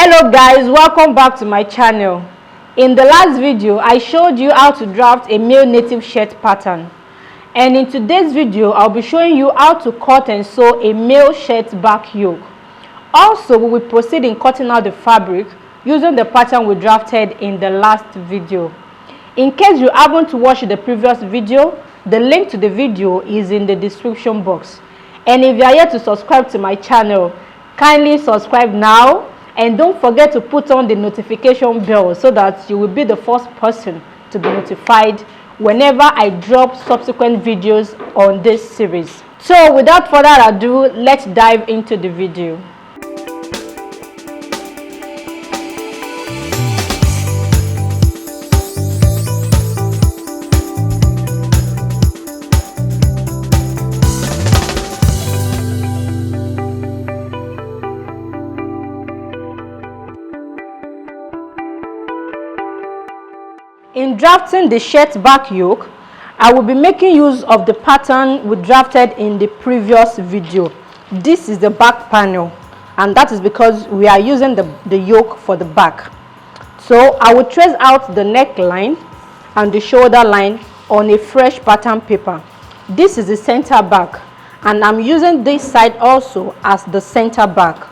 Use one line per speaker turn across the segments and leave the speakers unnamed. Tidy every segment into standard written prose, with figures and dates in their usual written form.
Hello guys, welcome back to my channel. In the last video I showed you how to draft a male native shirt pattern, and in today's video I'll be showing you how to cut and sew a male shirt back yoke. Also, we will proceed in cutting out the fabric using the pattern we drafted in the last video. In case you haven't watched the previous video, the link to the video is in the description box. And if you are yet to subscribe to my channel, kindly subscribe now. And don't forget to put on the notification bell so that you will be the first person to be notified whenever I drop subsequent videos on this series. So without further ado, let's dive into the video. In drafting the shirt back yoke, I will be making use of the pattern we drafted in the previous video. This is the back panel, and that is because we are using the yoke for the back. So I will trace out the neckline and the shoulder line on a fresh pattern paper. This is the center back, and I'm using this side also as the center back.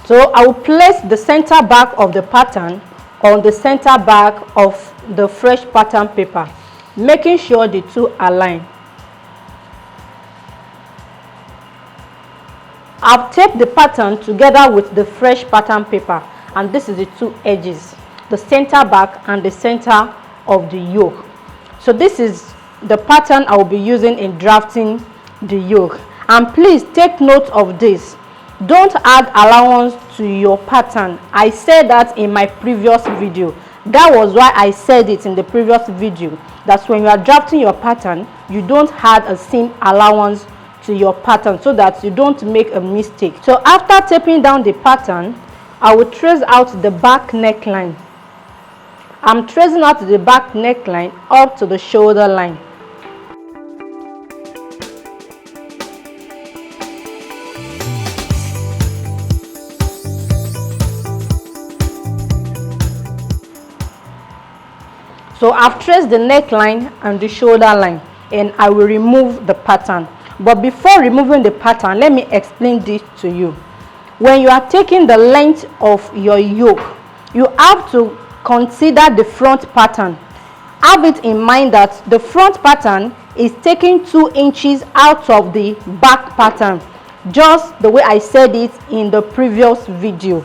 So I will place the center back of the pattern on the center back of the fresh pattern paper, making sure the two align. I've taped the pattern together with the fresh pattern paper, and this is the two edges, the center back and the center of the yoke. So this is the pattern I will be using in drafting the yoke. And please take note of this. Don't add allowance to your pattern. I said that in my previous video. That was why I said it in the previous video, that when you are drafting your pattern, you don't add a seam allowance to your pattern so that you don't make a mistake. So after taping down the pattern, I will trace out the back neckline. I'm tracing out the back neckline up to the shoulder line. So I've traced the neckline and the shoulder line, and I will remove the pattern. But before removing the pattern, let me explain this to you. When you are taking the length of your yoke, you have to consider the front pattern. Have it in mind that the front pattern is taking 2 inches out of the back pattern, just the way I said it in the previous video.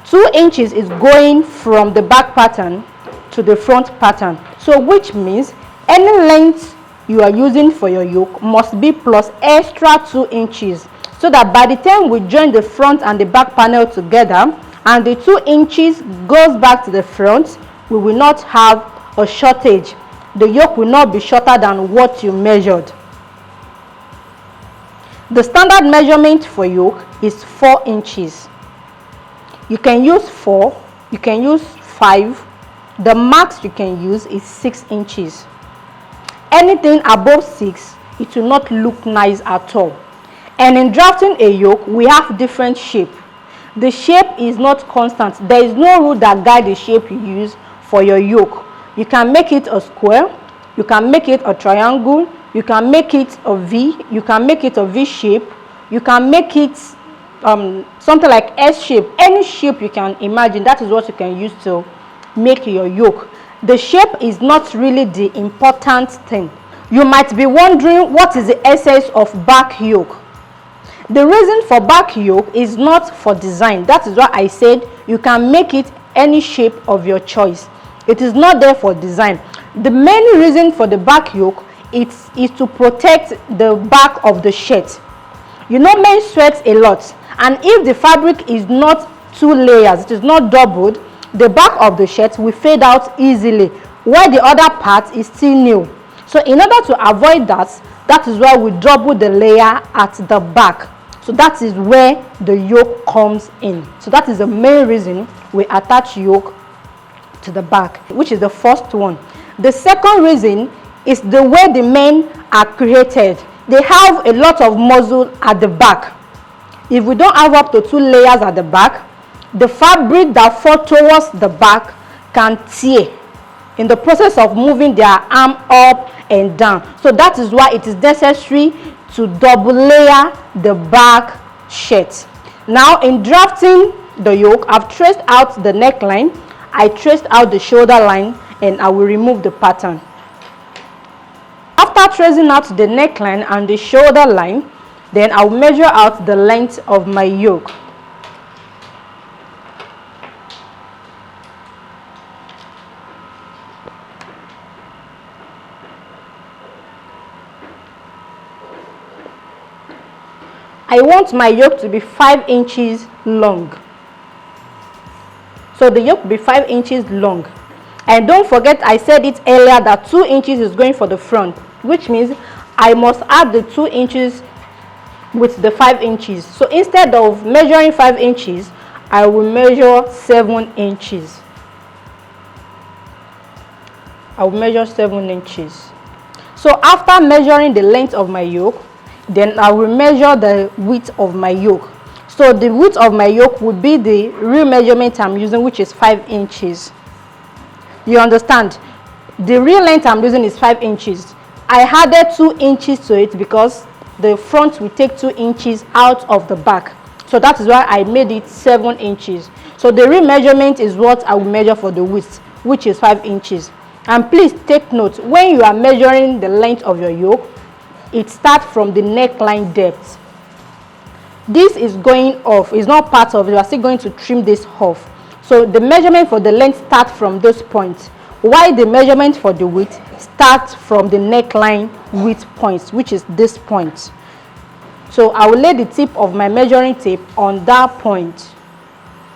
2 inches is going from the back pattern to the front pattern, so which means any length you are using for your yoke must be plus extra 2 inches, so that by the time we join the front and the back panel together and the 2 inches goes back to the front, we will not have a shortage. The yoke will not be shorter than what you measured. The standard measurement for yoke is 4 inches. You can use 4, you can use 5. The max you can use is 6 inches. Anything above 6, it will not look nice at all. And in drafting a yoke, we have different shape. The shape is not constant. There is no rule that guides the shape you use for your yoke. You can make it a square, you can make it a triangle, you can make it a V, you can make it a V shape, you can make it something like S shape. Any shape you can imagine, that is what you can use to make your yoke. The shape is not really the important thing. You might be wondering, what is the essence of back yoke? The reason for back yoke is not for design. That is why I said you can make it any shape of your choice. It is not there for design. The main reason for the back yoke is to protect the back of the shirt. You know, men sweat a lot, and if the fabric is not 2 layers, it is not doubled, the back of the shirt will fade out easily, while the other part is still new. So in order to avoid that, that is why we double the layer at the back. So that is where the yoke comes in. So that is the main reason we attach yoke to the back, which is the first one. The second reason is the way the men are created. They have a lot of muscle at the back. If we don't have up to 2 layers at the back, the fabric that falls towards the back can tear in the process of moving their arm up and down. So that is why it is necessary to double layer the back shirt. Now in drafting the yoke, I've traced out the neckline, I traced out the shoulder line, and I will remove the pattern. After tracing out the neckline and the shoulder line, then I'll measure out the length of my yoke. I want my yoke to be 5 inches long. So the yoke will be 5 inches long. And don't forget, I said it earlier that 2 inches is going for the front, which means I must add the 2 inches with the 5 inches. So instead of measuring 5 inches, I will measure 7 inches. I will measure 7 inches. So after measuring the length of my yoke, then I will measure the width of my yoke. So the width of my yoke would be the real measurement I'm using, which is 5 inches. You understand? The real length I'm using is 5 inches. I added 2 inches to it because the front will take 2 inches out of the back. So that is why I made it 7 inches. So the real measurement is what I will measure for the width, which is 5 inches. And please take note, when you are measuring the length of your yoke, it starts from the neckline depth. This is going off, it's not part of it, you are still going to trim this off. So the measurement for the length starts from those points, while the measurement for the width starts from the neckline width points, which is this point. So I will lay the tip of my measuring tape on that point,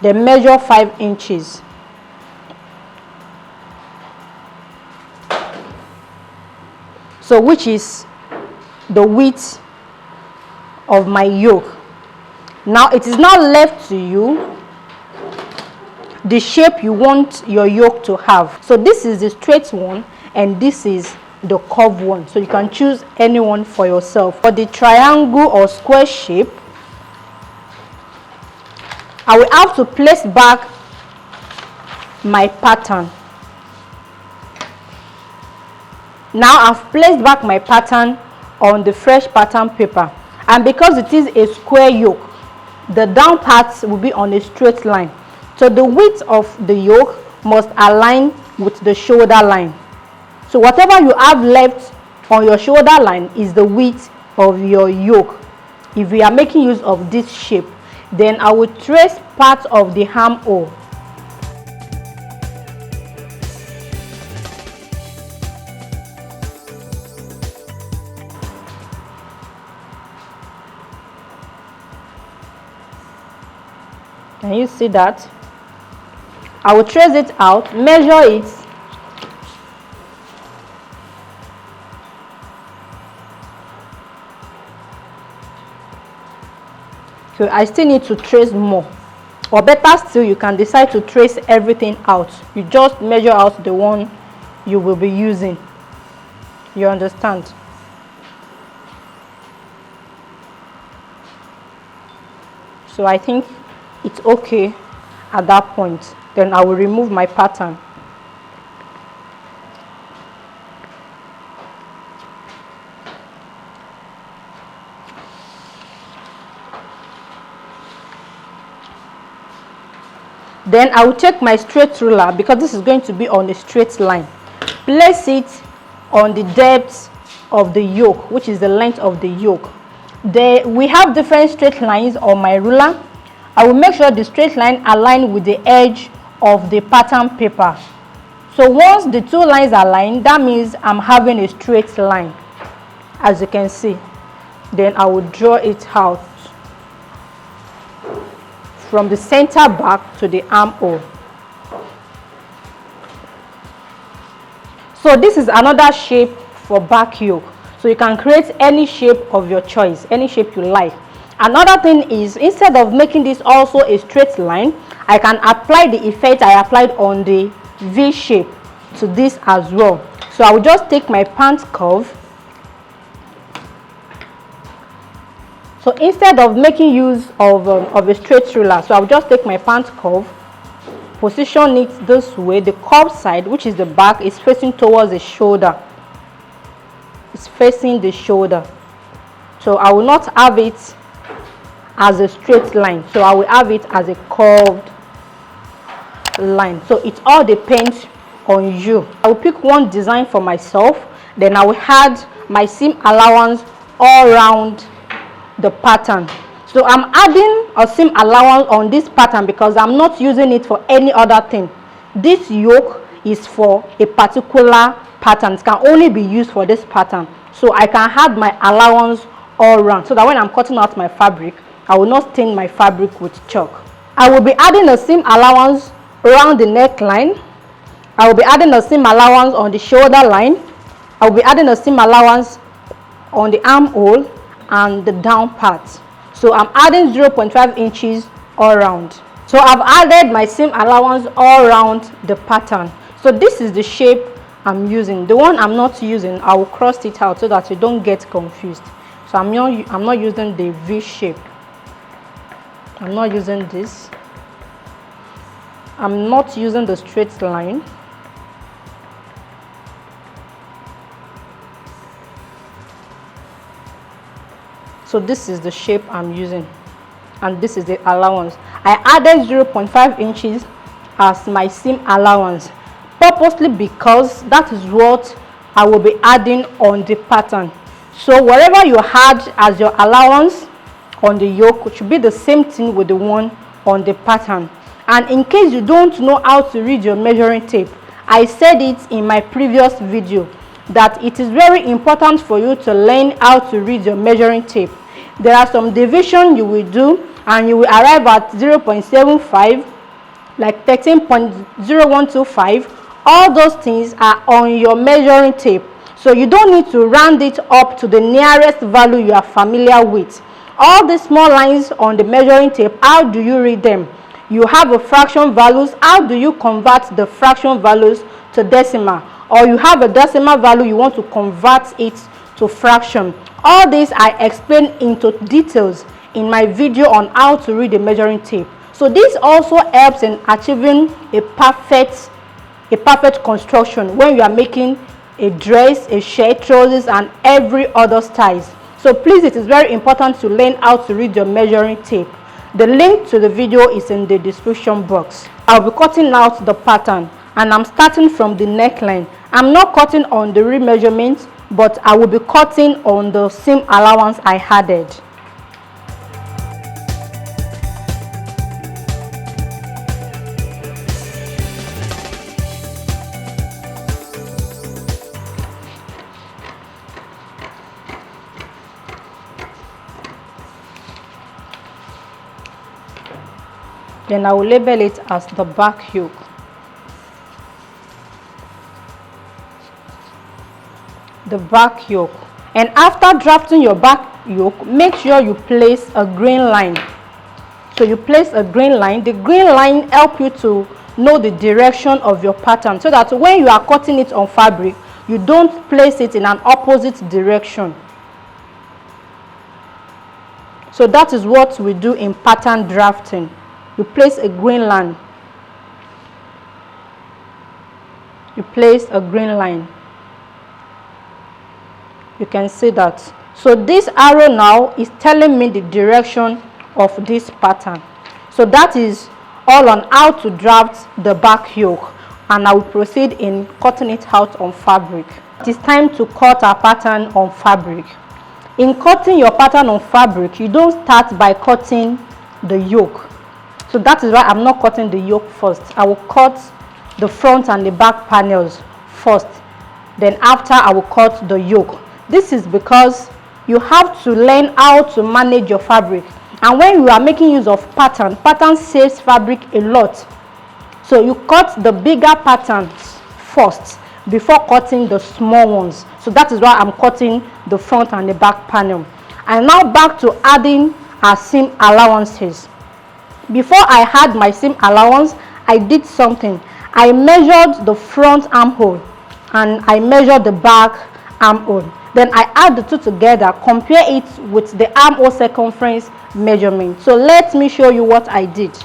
then measure 5 inches. So which is the width of my yoke. Now it is now left to you the shape you want your yoke to have. So this is the straight one and this is the curved one. So you can choose any one for yourself. For the triangle or square shape, I will have to place back my pattern. Now I've placed back my pattern on the fresh pattern paper, and because it is a square yoke, the down parts will be on a straight line. So the width of the yoke must align with the shoulder line. So whatever you have left on your shoulder line is the width of your yoke. If we are making use of this shape, then I will trace part of the armhole. Can you see that? I will trace it out, measure it. So I still need to trace more. Or better still, you can decide to trace everything out. You just measure out the one you will be using. You understand? So I think it's okay at that point. Then I will remove my pattern. Then I will take my straight ruler, because this is going to be on a straight line. Place it on the depth of the yoke, which is the length of the yoke. We have different straight lines on my ruler. I will make sure the straight line align with the edge of the pattern paper. So once the two lines are aligned, that means I'm having a straight line, as you can see. Then I will draw it out from the center back to the armhole. So this is another shape for back yoke. So you can create any shape of your choice, any shape you like. Another thing is, instead of making this also a straight line, I can apply the effect I applied on the V shape to this as well. So I will just take my pant curve. So instead of making use of a straight ruler, so I'll just take my pant curve, position it this way. The curved side, which is the back, is facing towards the shoulder. It's facing the shoulder. So I will not have it as a straight line. So I will have it as a curved line. So it all depends on you. I will pick one design for myself. Then I will add my seam allowance all around the pattern. So I'm adding a seam allowance on this pattern because I'm not using it for any other thing. This yoke is for a particular pattern. It can only be used for this pattern. So I can add my allowance all around so that when I'm cutting out my fabric, I will not stain my fabric with chalk. I will be adding a seam allowance around the neckline. I will be adding a seam allowance on the shoulder line. I will be adding a seam allowance on the armhole and the down part. So I'm adding 0.5 inches all around. So I've added my seam allowance all around the pattern. So this is the shape I'm using. The one I'm not using, I will cross it out so that you don't get confused. So I'm not using the V shape. I'm not using this. I'm not using the straight line. So this is the shape I'm using, and this is the allowance. I added 0.5 inches as my seam allowance purposely because that is what I will be adding on the pattern. So whatever you had as your allowance on the yoke should be the same thing with the one on the pattern. And in case you don't know how to read your measuring tape, I said it in my previous video that it is very important for you to learn how to read your measuring tape. There are some division you will do and you will arrive at 0.75, like 13.0125. All those things are on your measuring tape. So you don't need to round it up to the nearest value you are familiar with. All the small lines on the measuring tape, how do you read them? You have a fraction values. How do you convert the fraction values to decimal? Or you have a decimal value, you want to convert it to fraction. All this I explain into details in my video on how to read a measuring tape. So this also helps in achieving a perfect construction when you are making a dress, a shirt, trousers, and every other styles. So please, it is very important to learn how to read your measuring tape. The link to the video is in the description box. I'll be cutting out the pattern and I'm starting from the neckline. I'm not cutting on the real measurement, but I will be cutting on the seam allowance I added. Then I will label it as the back yoke. The back yoke. And after drafting your back yoke, make sure you place a green line. So you place a green line. The green line helps you to know the direction of your pattern so that when you are cutting it on fabric, you don't place it in an opposite direction. So that is what we do in pattern drafting. You place a green line. You place a green line. You can see that. So this arrow now is telling me the direction of this pattern. So that is all on how to draft the back yoke, and I will proceed in cutting it out on fabric. It is time to cut our pattern on fabric. In cutting your pattern on fabric, you don't start by cutting the yoke. So that is why I'm not cutting the yoke first. I will cut the front and the back panels first. Then after, I will cut the yoke. This is because you have to learn how to manage your fabric. And when you are making use of pattern saves fabric a lot. So you cut the bigger patterns first before cutting the small ones. So that is why I'm cutting the front and the back panel. And now back to adding our seam allowances. Before I had my seam allowance, I did something. I measured the front armhole and I measure the back armhole. Then I add the two together, compare it with the armhole circumference measurement. So let me show you what I did.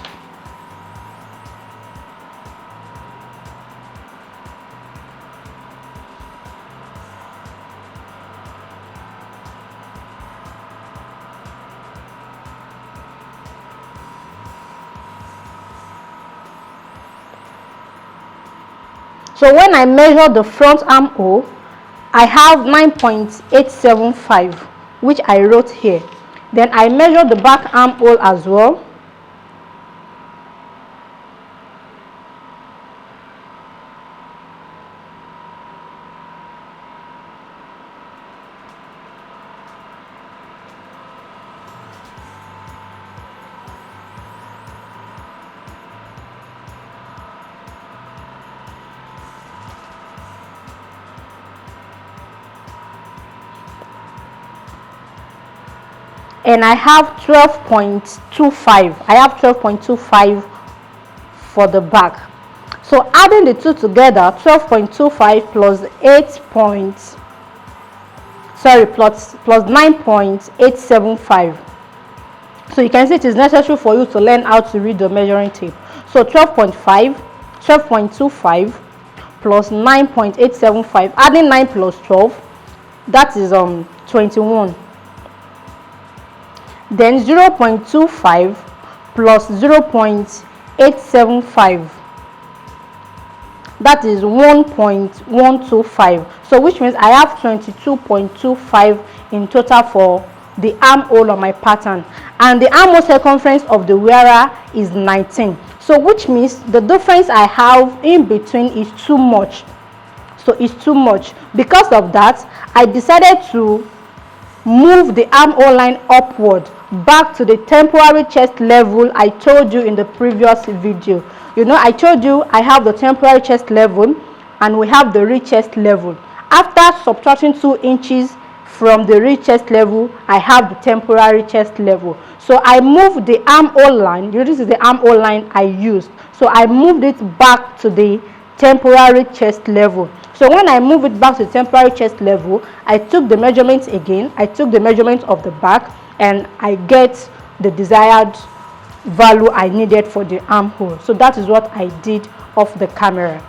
So when I measure the front armhole, I have 9.875, which I wrote here. Then I measure the back armhole as well. And I have 12.25. I have 12.25 for the back. So adding the two together, 12.25 plus 9.875. So you can see it is necessary for you to learn how to read the measuring tape. So 12.25 plus 9.875, adding 9 plus 12, that is 21. Then 0.25 plus 0.875, that is 1.125. So which means I have 22.25 in total for the armhole on my pattern, and the armhole circumference of the wearer is 19. So which means the difference I have in between is too much. So it's too much. Because of that, I decided to move the armhole line upward back to the temporary chest level I told you in the previous video. You know, I told you I have the temporary chest level and we have the real chest level. After subtracting 2 inches from the real chest level, I have the temporary chest level. So I moved the armhole line. This is the armhole line I used. So I moved it back to the temporary chest level. So when I move it back to the temporary chest level, I took the measurements again. I took the measurement of the back and I get the desired value I needed for the armhole. So that is what I did off the camera.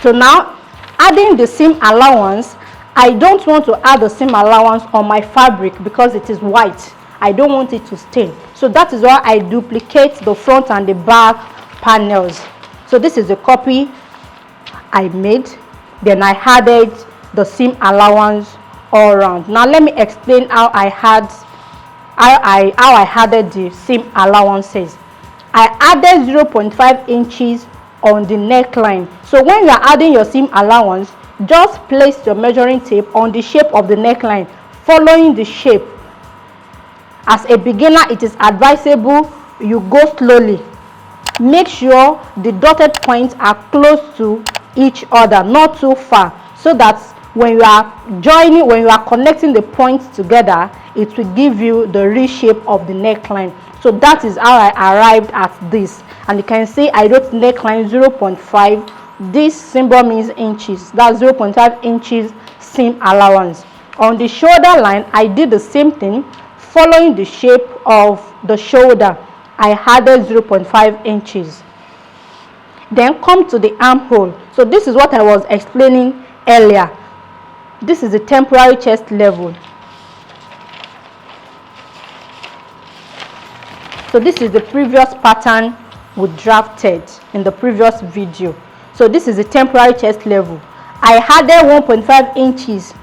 So now, adding the seam allowance, I don't want to add the seam allowance on my fabric because it is white. I don't want it to stain. So that is why I duplicate the front and the back panels. So this is the copy I made. Then I added the seam allowance all around. Now let me explain how I added the seam allowances. I added 0.5 inches on the neckline. So when you are adding your seam allowance, just place your measuring tape on the shape of the neckline, following the shape. As a beginner, it is advisable you go slowly. Make sure the dotted points are close to each other, not too far, so that when you are joining, when you are connecting the points together, it will give you the real shape of the neckline. So that is how I arrived at this. And you can see I wrote neckline 0.5. This symbol means inches. That's 0.5 inches seam allowance. On the shoulder line, I did the same thing. Following the shape of the shoulder, I added 0.5 inches. Then come to the armhole. So this is what I was explaining earlier. This is the temporary chest level. So this is the previous pattern we drafted in the previous video. So this is the temporary chest level. I added 1.5 inches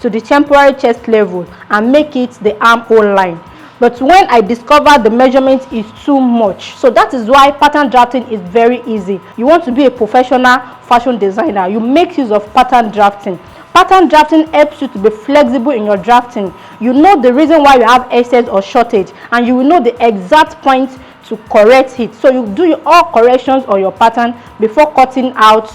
to the temporary chest level and make it the armhole line. But when I discovered the measurement is too much, so that is why pattern drafting is very easy. You want to be a professional fashion designer, you make use of pattern drafting. Pattern drafting helps you to be flexible in your drafting. You know the reason why you have excess or shortage, and you will know the exact point to correct it. So you do all corrections on your pattern before cutting out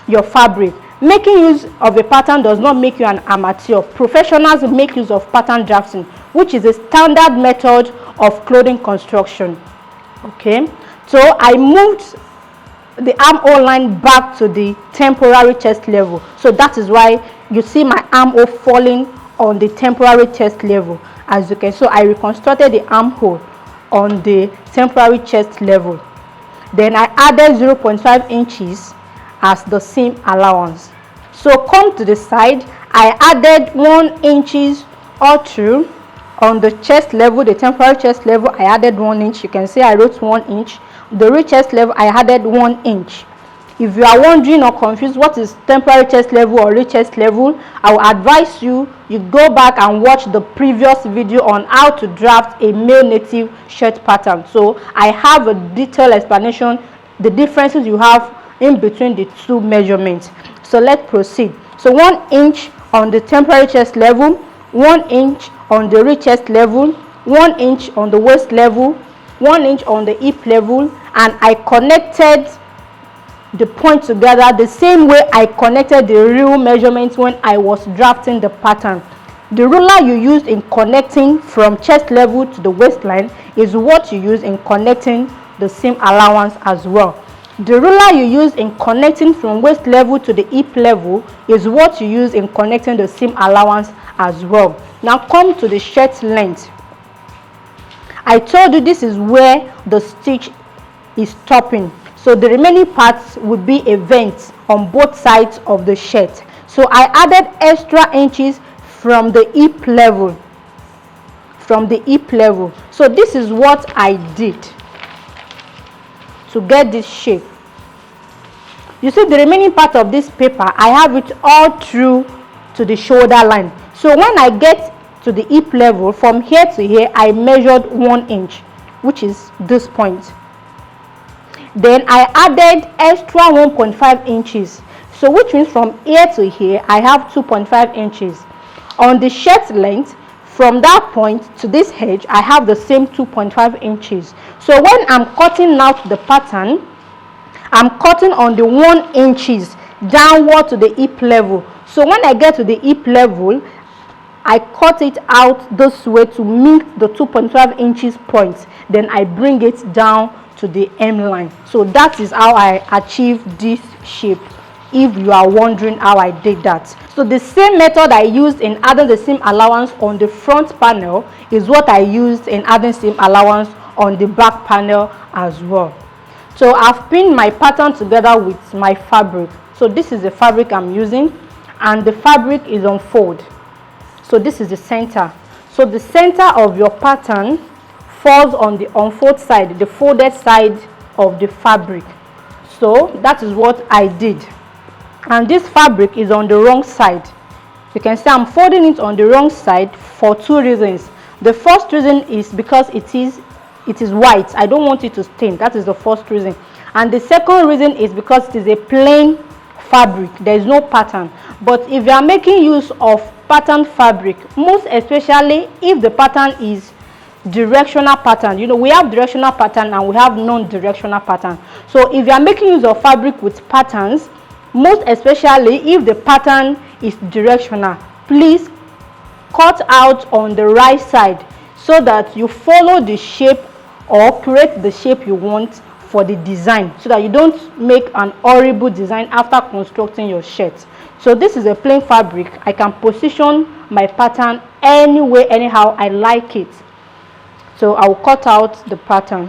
your fabric. Making use of a pattern does not make you an amateur. Professionals make use of pattern drafting, which is a standard method of clothing construction. Okay, so I moved the armhole line back to the temporary chest level. So that is why you see my armhole falling on the temporary chest level. As you can see, so I reconstructed the armhole on the temporary chest level. Then I added 0.5 inches as the seam allowance. So come to the side, I added 1 inches or 2 on the chest level, the temporary chest level. I added 1 inch. You can see I wrote 1 inch. The real chest level, I added 1 inch. If you are wondering or confused what is temporary chest level or real chest level, I will advise you go back and watch the previous video on how to draft a male native shirt pattern. So I have a detailed explanation, the differences you have in between the two measurements. So let's proceed. So 1 inch on the temporary chest level, 1 inch on the real chest level, 1 inch on the waist level, 1 inch on the hip level, and I connected the point together the same way I connected the real measurements when I was drafting the pattern. The ruler you used in connecting from chest level to the waistline is what you use in connecting the seam allowance as well. The ruler you use in connecting from waist level to the hip level is what you use in connecting the seam allowance as well. Now come to the shirt length. I told you this is where the stitch is stopping. So the remaining parts would be a vent on both sides of the shirt. So I added extra inches from the hip level. So this is what I did to get this shape. You see the remaining part of this paper, I have it all through to the shoulder line. So when I get to the hip level, from here to here, I measured 1 inch, which is this point. Then I added extra 1.5 inches. So which means from here to here, I have 2.5 inches. On the shirt length, from that point to this edge, I have the same 2.5 inches. So when I'm cutting out the pattern, I'm cutting on the 1 inches downward to the hip level. So when I get to the hip level, I cut it out this way to meet the 2.5 inches point. Then I bring it down to the hem line. So that is how I achieved this shape, if you are wondering how I did that. So the same method I used in adding the seam allowance on the front panel is what I used in adding seam allowance on the back panel as well. So I've pinned my pattern together with my fabric. So this is the fabric I'm using, and the fabric is on fold. So this is the center. So the center of your pattern falls on the unfold side, the folded side of the fabric. So that is what I did. And this fabric is on the wrong side. You can see I'm folding it on the wrong side for 2 reasons. The first reason is because it is white. I don't want it to stain. That is the first reason. And the second reason is because it is a plain fabric. There is no pattern. But if you are making use of pattern fabric, most especially if the pattern is directional pattern, you know, we have directional pattern and we have non-directional pattern. So if you are making use of fabric with patterns, most especially if the pattern is directional, please cut out on the right side so that you follow the shape or create the shape you want for the design, so that you don't make an horrible design after constructing your shirt. So this is a plain fabric. I can position my pattern anyway, anyhow I like it. So I will cut out the pattern.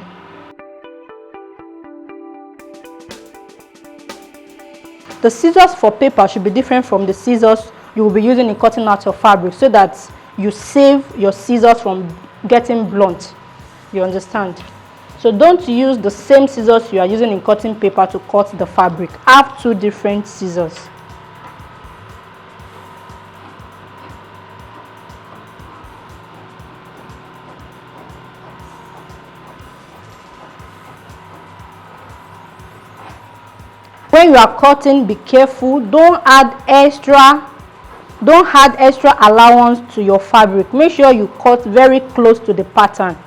The scissors for paper should be different from the scissors you will be using in cutting out your fabric, so that you save your scissors from getting blunt. You understand? So don't use the same scissors you are using in cutting paper to cut the fabric. Have 2 different scissors. When you are cutting, be careful. Don't add extra allowance to your fabric. Make sure you cut very close to the pattern,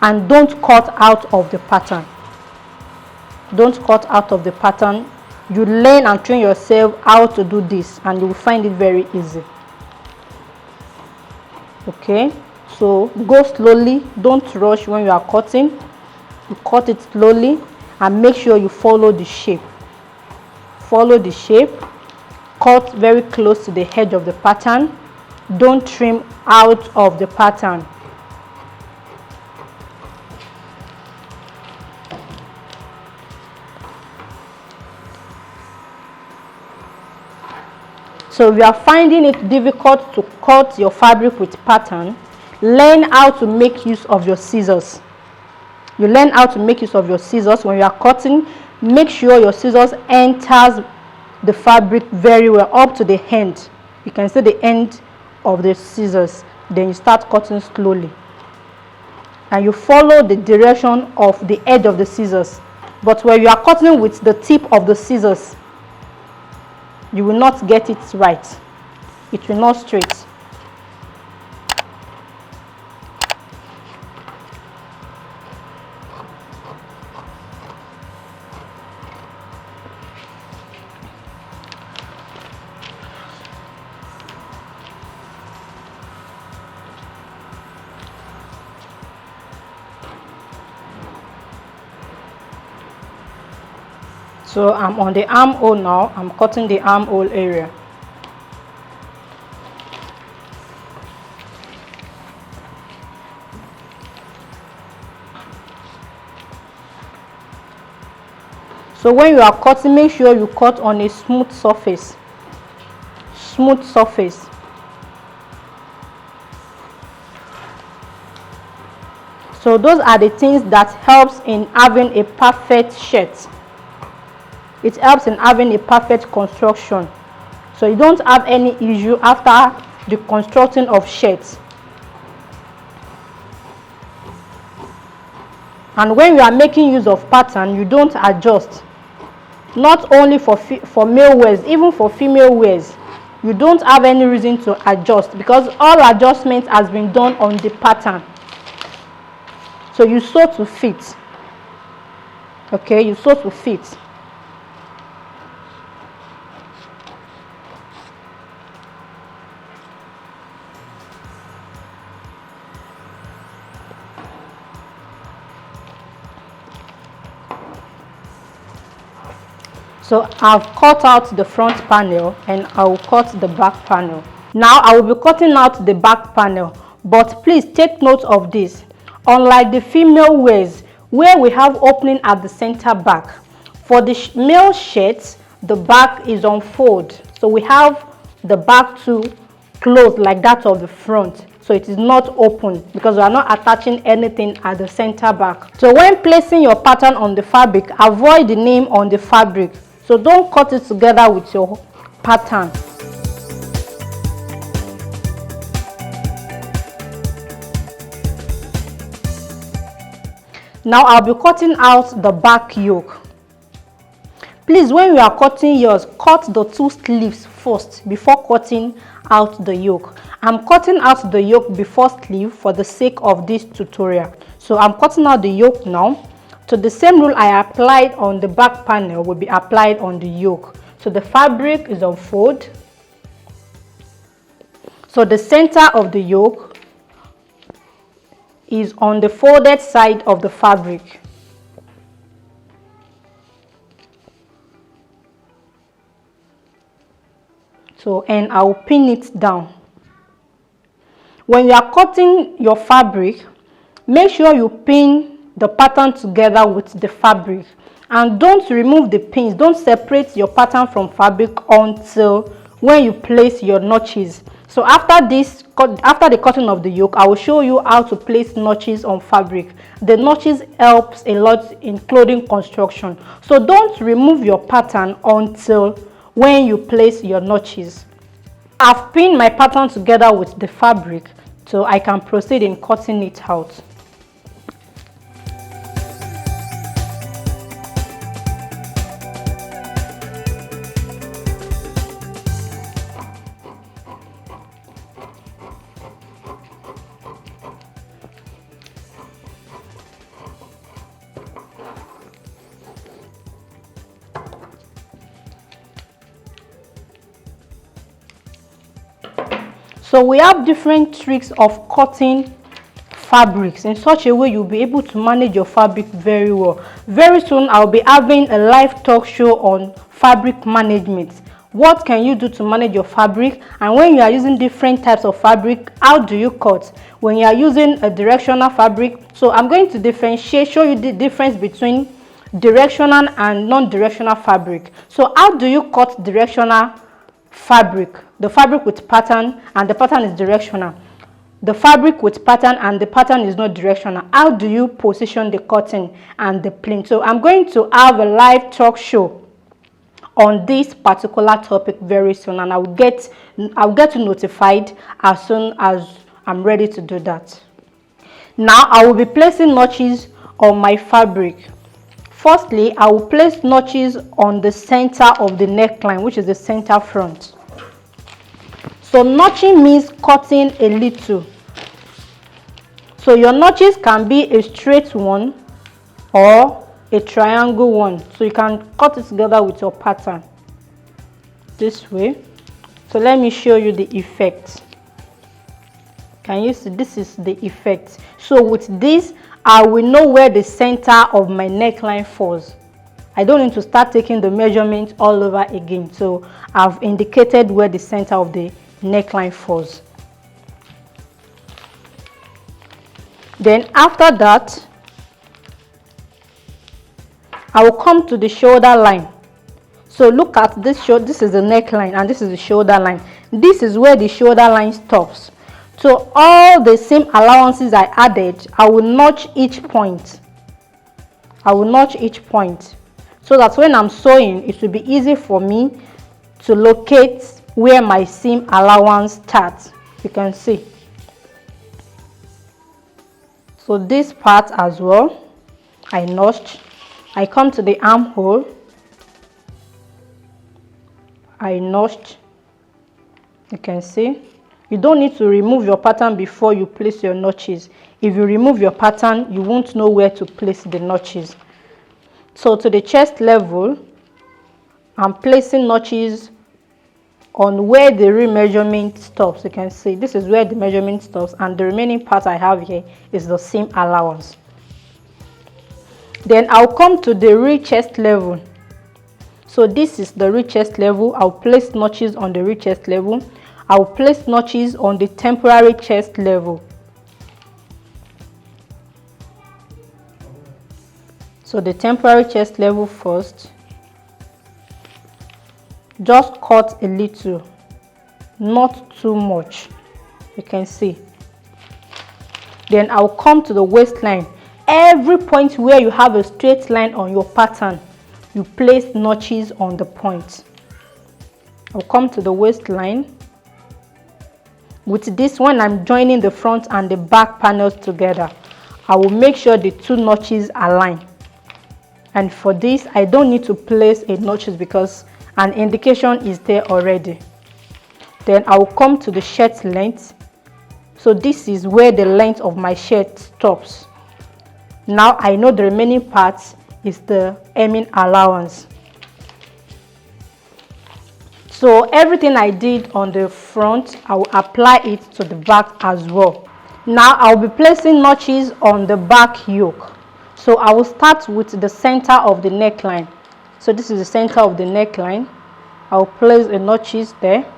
and don't cut out of the pattern. Don't cut out of the pattern. You learn and train yourself how to do this, and you will find it very easy. Okay, so go slowly. Don't rush when you are cutting. You cut it slowly. and make sure you follow the shape. Follow the shape, cut very close to the edge of the pattern. Don't trim out of the pattern. So if you are finding it difficult to cut your fabric with pattern, learn how to make use of your scissors. You learn how to make use of your scissors when you are cutting. Make sure your scissors enters the fabric very well up to the end. You can see the end of the scissors. Then you start cutting slowly, and you follow the direction of the edge of the scissors. But when you are cutting with the tip of the scissors, you will not get it right. It will not straight. So I'm on the armhole now. I'm cutting the armhole area. So when you are cutting, make sure you cut on a smooth surface. Smooth surface. So those are the things that helps in having a perfect shirt. It helps in having a perfect construction, so you don't have any issue after the constructing of shirts. And when you are making use of pattern, you don't adjust. Not only for male wears, even for female wears, you don't have any reason to adjust, because all adjustment has been done on the pattern. So you sew to fit. Okay, you sew to fit. So I've cut out the front panel and I will cut the back panel. Now I will be cutting out the back panel, but please take note of this. Unlike the female wears where we have opening at the center back, for the male shirts the back is unfold, so we have the back to close like that of the front, so it is not open because we are not attaching anything at the center back. So when placing your pattern on the fabric, avoid the name on the fabric. So don't cut it together with your pattern. Now I'll be cutting out the back yoke. Please, when you are cutting yours, cut the two sleeves first before cutting out the yoke. I'm cutting out the yoke before sleeve for the sake of this tutorial. So I'm cutting out the yoke now. So the same rule I applied on the back panel will be applied on the yoke. So the fabric is unfold. So the center of the yoke is on the folded side of the fabric. So, and I will pin it down. When you are cutting your fabric, make sure you pin the pattern together with the fabric, and don't remove the pins. Don't separate your pattern from fabric until when you place your notches. So after the cutting of the yoke, I will show you how to place notches on fabric. The notches helps a lot in clothing construction, so don't remove your pattern until when you place your notches. I've pinned my pattern together with the fabric, so I can proceed in cutting it out. So we have different tricks of cutting fabrics in such a way you'll be able to manage your fabric very well. Very soon I'll be having a live talk show on fabric management. What can you do to manage your fabric, and when you are using different types of fabric, how do you cut when you are using a directional fabric? So I'm going to differentiate, show you the difference between directional and non-directional fabric. So how do you cut directional fabric, the fabric with pattern and the pattern is directional? The fabric with pattern and the pattern is not directional. How do you position the cotton and the plain? So I'm going to have a live talk show on this particular topic very soon, and I'll get you notified as soon as I'm ready to do that. Now I will be placing notches on my fabric. Firstly, I will place notches on the center of the neckline, which is the center front. So notching means cutting a little. So your notches can be a straight one or a triangle one, so you can cut it together with your pattern this way. So let me show you the effect. Can you see? This is the effect. So with this, I will know where the center of my neckline falls. I don't need to start taking the measurement all over again. So I've indicated where the center of the neckline falls. Then after that, I will come to the shoulder line. So look at this shoulder. This is the neckline and this is the shoulder line. This is where the shoulder line stops. So all the same allowances I added, I will notch each point. I will notch each point so that when I'm sewing, it will be easy for me to locate where my seam allowance starts. You can see. So this part as well, I notched. I come to the armhole, I notched. You can see. You don't need to remove your pattern before you place your notches. If you remove your pattern, you won't know where to place the notches. So to the chest level, I'm placing notches on where the remeasurement stops. You can see this is where the measurement stops, and the remaining part I have here is the seam allowance. Then I'll come to the real chest level. So this is the real chest level. I'll place notches on the real chest level. I'll place notches on the temporary chest level. So the temporary chest level first. Just cut a little, not too much. You can see. Then I'll come to the waistline. Every point where you have a straight line on your pattern, you place notches on the point. I'll come to the waistline. With this, when I'm joining the front and the back panels together, I will make sure the two notches align. And for this, I don't need to place a notches because an indication is there already. Then I will come to the shirt length. So this is where the length of my shirt stops. Now I know the remaining parts is the hemming allowance. So everything I did on the front, I will apply it to the back as well. Now I'll be placing notches on the back yoke. So I will start with the center of the neckline. So this is the center of the neckline. I'll place the notches there.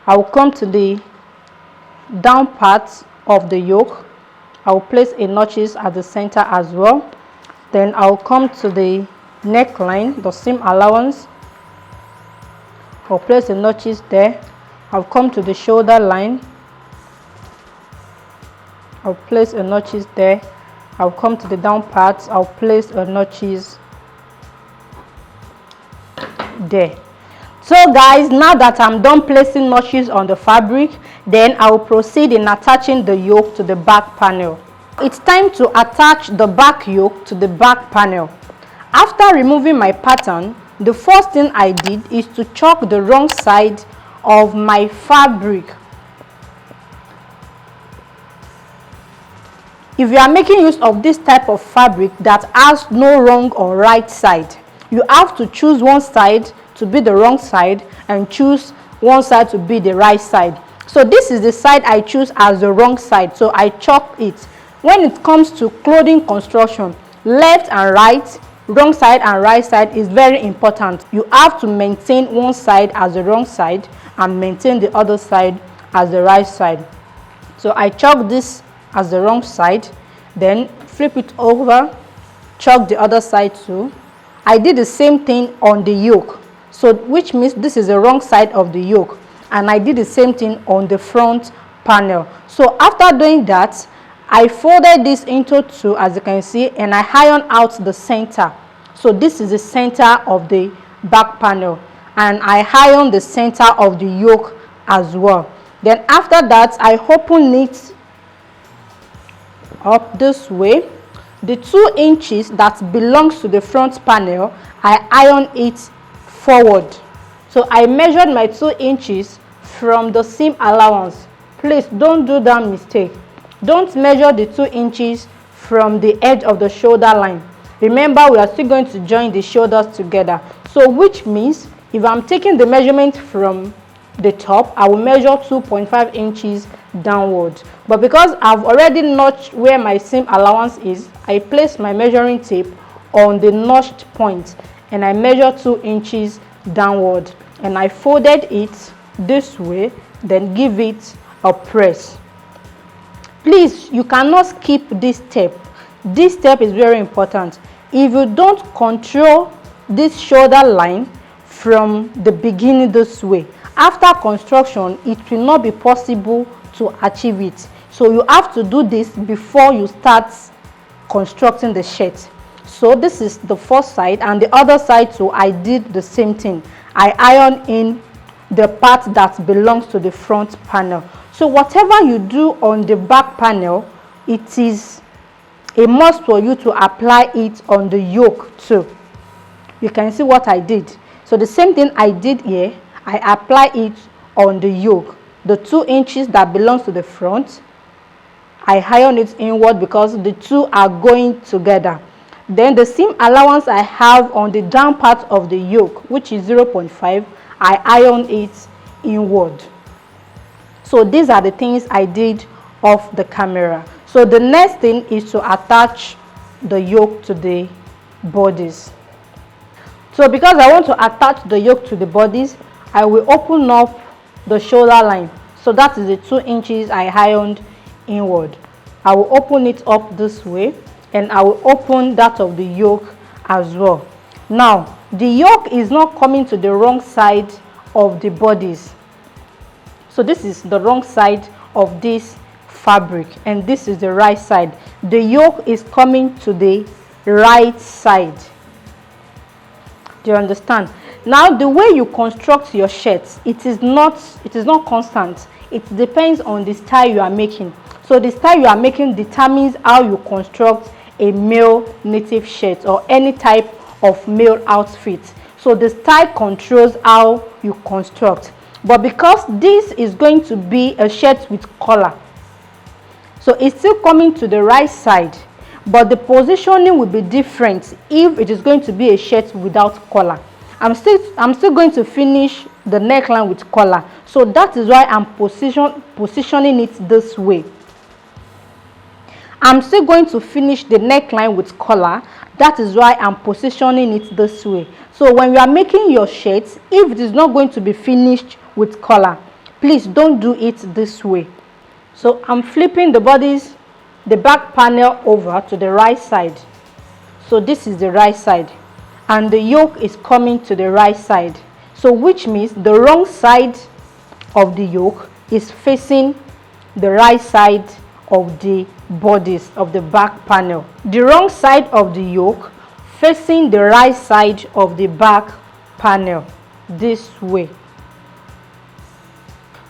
I will come to the down part of the yoke. I'll place a notches at the center as well. Then I'll come to the neckline, the seam allowance. I'll place the notches there. I'll come to the shoulder line. I'll place a notches there. I'll come to the down part. I'll place a notches there. So guys, now that I'm done placing notches on the fabric, then I will proceed in attaching the yoke to the back panel. It's time to attach the back yoke to the back panel. After removing my pattern, the first thing I did is to chalk the wrong side of my fabric. If you are making use of this type of fabric that has no wrong or right side, you have to choose one side to be the wrong side and choose one side to be the right side. So this is the side I choose as the wrong side, so I chalk it. when it comes to clothing construction, left and right, wrong side and right side is very important. You have to maintain one side as the wrong side and maintain the other side as the right side. So I chalk this as the wrong side, then flip it over, chalk the other side too. I did the same thing on the yoke, so which means this is the wrong side of the yoke, and I did the same thing on the front panel. So after doing that, I folded this into two, as you can see, and I ironed out the center. So this is the center of the back panel, and I ironed the center of the yoke as well. Then after that, I open it up this way. The 2 inches that belongs to the front panel, I iron it forward. So I measured my 2 inches from the seam allowance. Please don't do that mistake. Don't measure the 2 inches from the edge of the shoulder line. Remember, we are still going to join the shoulders together. So which means if I'm taking the measurement from the top, I will measure 2.5 inches downward. But because I've already notched where my seam allowance is, I place my measuring tape on the notched point and I measure 2 inches downward, and I folded it this way, then give it a press. Please, you cannot skip this step. This step is very important. If you don't control this shoulder line from the beginning this way, after construction it will not be possible to achieve it. So you have to do this before you start constructing the shirt. So this is the first side, and the other side too, I did the same thing. I ironed in the part that belongs to the front panel. So whatever you do on the back panel, it is a must for you to apply it on the yoke too. You can see what I did. So the same thing I did here, I apply it on the yoke. The 2 inches that belongs to the front, I iron it inward because the two are going together. Then the seam allowance I have on the down part of the yoke, which is 0.5, I iron it inward. So these are the things I did off the camera. So the next thing is to attach the yoke to the bodies. So because I want to attach the yoke to the bodies, I will open up the shoulder line. So that is the 2 inches I ironed inward. I will open it up this way, and I will open that of the yoke as well. Now the yoke is not coming to the wrong side of the bodies. So this is the wrong side of this fabric, and this is the right side. The yoke is coming to the right side. Do you understand? Now the way you construct your shirts, it is not constant. It depends on the style you are making. So the style you are making determines how you construct a male native shirt or any type of male outfit. So the style controls how you construct. But because this is going to be a shirt with collar, so it's still coming to the right side, but the positioning will be different if it is going to be a shirt without collar. I'm still going to finish the neckline with collar, so that is why I'm positioning it this way. I'm still going to finish the neckline with collar. That is why I'm positioning it this way. So when you are making your shirts, if it is not going to be finished with collar, please don't do it this way. So I'm flipping the bodies, the back panel over to the right side. So this is the right side, and the yoke is coming to the right side. So which means the wrong side of the yoke is facing the right side of the bodies of the back panel. The wrong side of the yoke facing the right side of the back panel, this way.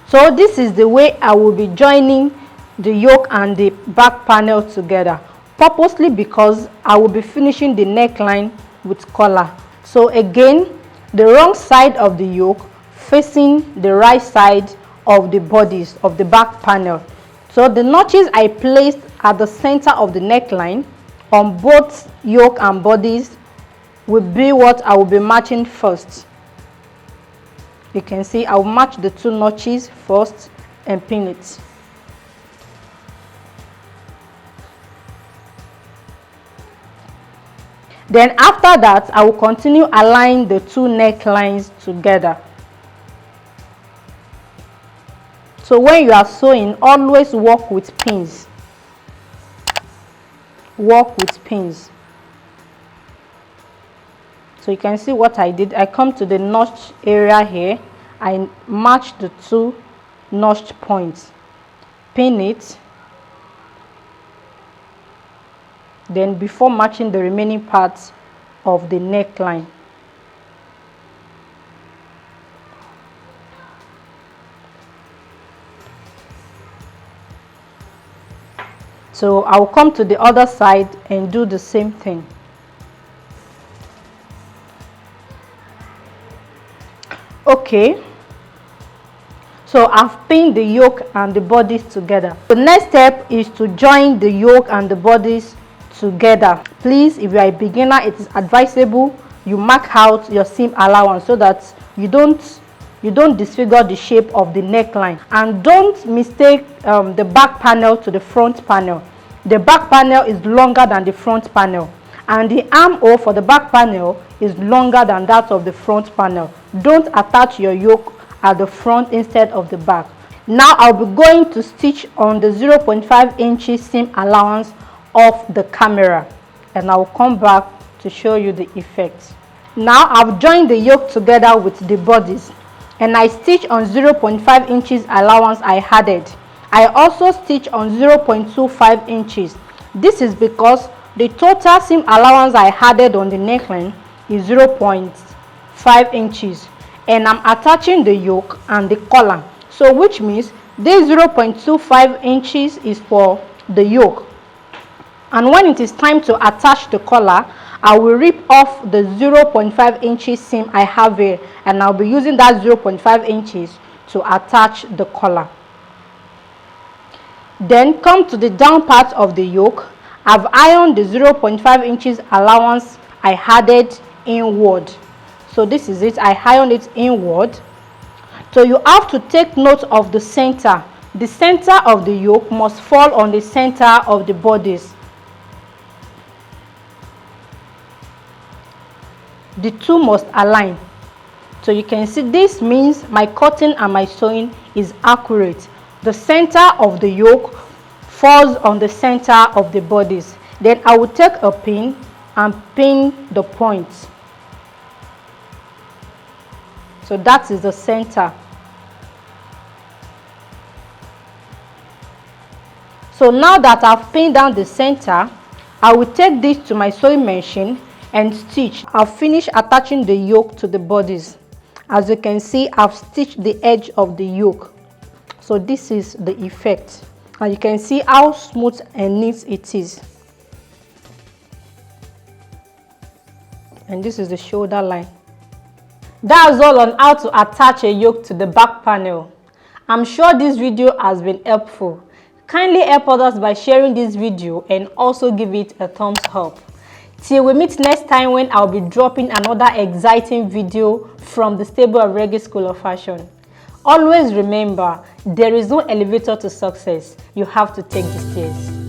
So this is the way I will be joining the yoke and the back panel together, purposely because I will be finishing the neckline with collar. So again, the wrong side of the yoke facing the right side of the bodies of the back panel. So the notches I placed at the center of the neckline on both yoke and bodies will be what I will be matching first. You can see I will match the 2 notches first and pin it. Then after that, I will continue aligning the two necklines together. So when you are sewing, always work with pins. Work with pins. So you can see what I did. I come to the notch area here. I match the two notched points. Pin it. Then before matching the remaining parts of the neckline. So I'll come to the other side and do the same thing. Okay, so I've pinned the yoke and the bodies together. The next step is to join the yoke and the bodies together. Please, if you are a beginner, it is advisable you mark out your seam allowance so that you don't disfigure the shape of the neckline. And don't mistake the back panel to the front panel. The back panel is longer than the front panel, and the armhole for the back panel is longer than that of the front panel. Don't attach your yoke at the front instead of the back. Now I'll be going to stitch on the 0.5 inches seam allowance of the camera, and I'll come back to show you the effect. Now I've joined the yoke together with the bodies, and I stitch on 0.5 inches allowance I added. I also stitch on 0.25 inches. This is because the total seam allowance I added on the neckline is 0.5 inches, and I'm attaching the yoke and the collar. So which means this 0.25 inches is for the yoke, and when it is time to attach the collar, I will rip off the 0.5 inches seam I have here, and I'll be using that 0.5 inches to attach the collar. Then come to the down part of the yoke. I've ironed the 0.5 inches allowance I added inward. So this is it. I ironed it inward. So you have to take note of the center. The center of the yoke must fall on the center of the bodies. The two must align. So you can see this means my cutting and my sewing is accurate. The center of the yoke falls on the center of the bodies. Then I will take a pin and pin the points. So that is the center. So now that I've pinned down the center, I will take this to my sewing machine and stitch. I'll finish attaching the yoke to the bodies. As you can see, I've stitched the edge of the yoke. So this is the effect, and you can see how smooth and neat it is. And this is the shoulder line. That's all on how to attach a yoke to the back panel. I'm sure this video has been helpful. Kindly help others by sharing this video and also give it a thumbs up. Till we meet next time, when I'll be dropping another exciting video from the stable of Reggae School of Fashion. Always remember, there is no elevator to success. You have to take the stairs.